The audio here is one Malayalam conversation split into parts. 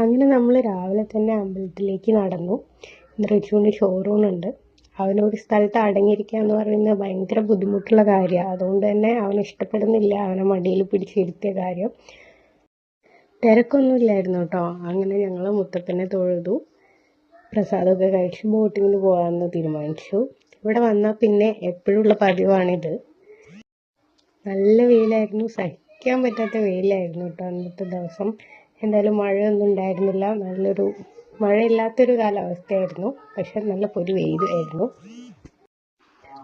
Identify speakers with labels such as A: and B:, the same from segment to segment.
A: അങ്ങനെ നമ്മൾ രാവിലെ തന്നെ അമ്പലത്തിലേക്ക് നടന്നു. റിച്ചുവിന് ഷോറൂമുണ്ട്. അവനൊരു സ്ഥലത്ത് അടങ്ങിയിരിക്കുക എന്ന് പറയുന്നത് ഭയങ്കര ബുദ്ധിമുട്ടുള്ള കാര്യമാണ്. അതുകൊണ്ട് തന്നെ അവന് ഇഷ്ടപ്പെടുന്നില്ല അവനെ മടിയിൽ പിടിച്ചിരുത്തിയ കാര്യം. തിരക്കൊന്നുമില്ലായിരുന്നു കേട്ടോ. അങ്ങനെ ഞങ്ങൾ മുത്തപ്പനെ തൊഴുതു, പ്രസാദമൊക്കെ കഴിച്ച് ബോട്ടിങ്ങിന് പോകാമെന്ന് തീരുമാനിച്ചു. ഇവിടെ വന്നാൽ പിന്നെ എപ്പോഴുള്ള പതിവാണിത്. നല്ല വെയിലായിരുന്നു, സഹിക്കാൻ പറ്റാത്ത വെയിലായിരുന്നു കേട്ടോ അന്നത്തെ ദിവസം. എന്തായാലും മഴയൊന്നും ഉണ്ടായിരുന്നില്ല, മഴയില്ലാത്തൊരു കാലാവസ്ഥയായിരുന്നു, പക്ഷെ നല്ല പൊരി വെയിലായിരുന്നു.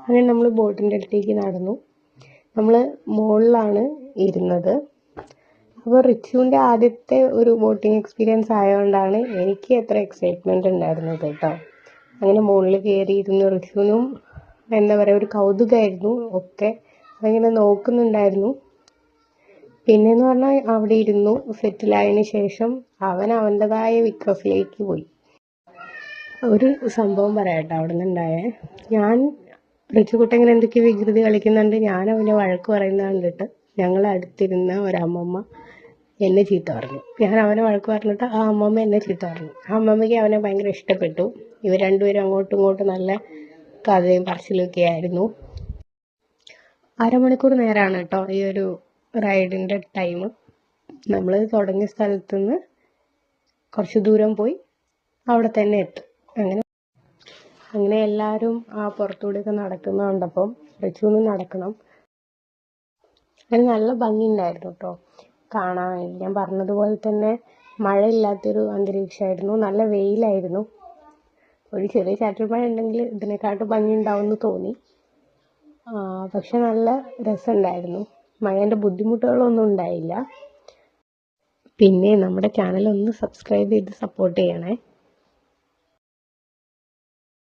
A: അങ്ങനെ നമ്മൾ ബോട്ടിൻ്റെ അടുത്തേക്ക് നടന്നു. നമ്മൾ മുകളിലാണ് ഇരുന്നത്. അപ്പോൾ റിച്ചുവിൻ്റെ ആദ്യത്തെ ഒരു ബോട്ടിങ് എക്സ്പീരിയൻസ് ആയതുകൊണ്ടാണ് എനിക്ക് അത്ര എക്സൈറ്റ്മെൻറ്റ് ഉണ്ടായിരുന്നത് കേട്ടോ. അങ്ങനെ മുകളിൽ കയറിയിരുന്നു. റിച്ചുവിനും എന്താ പറയുക, ഒരു കൗതുകമായിരുന്നു ഒക്കെ. അങ്ങനെ നോക്കുന്നുണ്ടായിരുന്നു. പിന്നെയെന്ന് പറഞ്ഞാൽ അവിടെ ഇരുന്നു സെറ്റിലായതിനു ശേഷം അവൻ അവൻ്റെതായ വിക്രസിലേക്ക് പോയി. ഒരു സംഭവം പറയാട്ടോ അവിടെ നിന്നുണ്ടായേ. റിച്ചുകുട്ടൻ ഇങ്ങനെ എന്തൊക്കെയോ വികൃതി കളിക്കുന്നുണ്ട്. ഞാൻ അവനെ വഴക്ക് പറയുന്നത് കണ്ടിട്ട് ഞങ്ങളെ അടുത്തിരുന്ന ഒരമ്മമ്മ എന്നെ ചീത്ത പറഞ്ഞു. ഞാൻ അവനെ വഴക്ക് പറഞ്ഞിട്ട് ആ അമ്മമ്മ എന്നെ ചീത്ത പറഞ്ഞു. ആ അമ്മമ്മയ്ക്ക് അവനെ ഭയങ്കര ഇഷ്ടപ്പെട്ടു. ഇവർ രണ്ടുപേരും അങ്ങോട്ടും ഇങ്ങോട്ടും നല്ല കഥയും പറച്ചിലൊക്കെ ആയിരുന്നു. 1/2 മണിക്കൂർ നേരമാണ് കേട്ടോ ഈ ഒരു റൈഡിൻ്റെ ടൈം. നമ്മൾ തുടങ്ങിയ സ്ഥലത്തു നിന്ന് കുറച്ച് ദൂരം പോയി അവിടെ തന്നെ എത്തും. അങ്ങനെ എല്ലാവരും ആ പുറത്തൂടെയൊക്കെ നടക്കുന്ന കണ്ടപ്പം റിച്ചുവിന് നടക്കണം. അങ്ങനെ നല്ല ഭംഗിയുണ്ടായിരുന്നു കേട്ടോ കാണാൻ. ഞാൻ പറഞ്ഞതുപോലെ തന്നെ മഴയില്ലാത്തൊരു അന്തരീക്ഷമായിരുന്നു, നല്ല വെയിലായിരുന്നു. ഒരു ചെറിയ ചാറ്റൽ മഴ ഉണ്ടെങ്കിൽ ഇതിനെക്കാട്ടും ഭംഗി ഉണ്ടാവുമെന്ന് തോന്നി. പക്ഷെ നല്ല രസമുണ്ടായിരുന്നു. മഴേൻ്റെ ബുദ്ധിമുട്ടുകളൊന്നും ഉണ്ടായില്ല. പിന്നെ നമ്മുടെ ചാനൽ ഒന്ന് സബ്സ്ക്രൈബ് ചെയ്ത് സപ്പോർട്ട് ചെയ്യണേ.